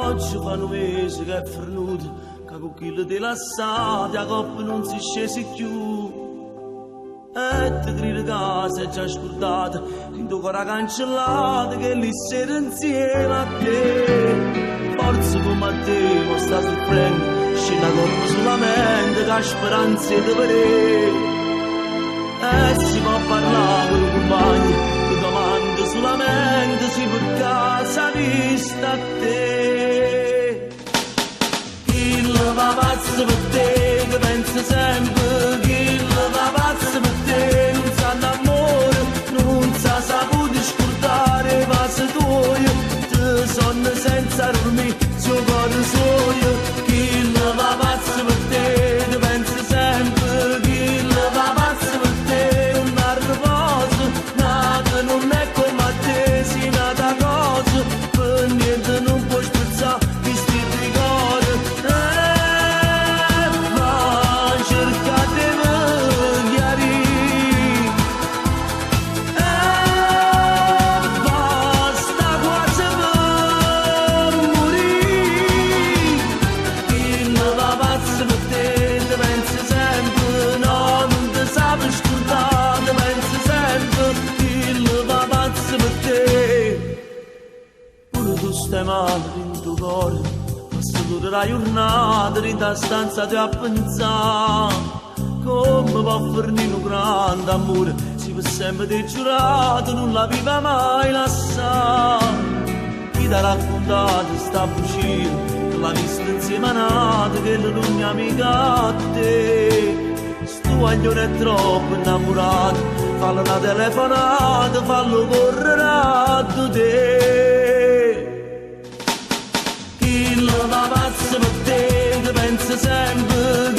Oggi fa 9 mesi che è fernuto, che con quello della strada la coppa non si scese più. E te grido casa è già scordata, rindo con la cancellata che lì sera insieme a te. Forza come a te, ma sta sorprendendo, scena coppa sulla mente, che ha speranza di vedere. E si può parlare con i compagni, le domande sulla mente, si per casa vista a te. Chi la va pazza per te, che pensa sempre, chi la va pazza per te, non sa d'amore, non sa saputo scordare i passi tuoi, te sonno senza dormire, suo cuore suo, chi la va pazza per te, che pensa sempre, chi la va pazza per te, una riposo, nata non è come a te, si nata cosa, per niente non puoi spezzare, visti il ricordo. Stai male in tuo cuore, passa tutta la giornata in da stanza ti a pensare. Come può fornire un grande amore, si può sempre giurato, non la viva mai lasciare. Chi ti ha raccontato sta bugia, che l'ha vista insieme a nata, che non è amica a te. Sto aglione è troppo innamorato, fallo una telefonata, fallo correre a te. Chi la va pazza per te, che pensa sempre,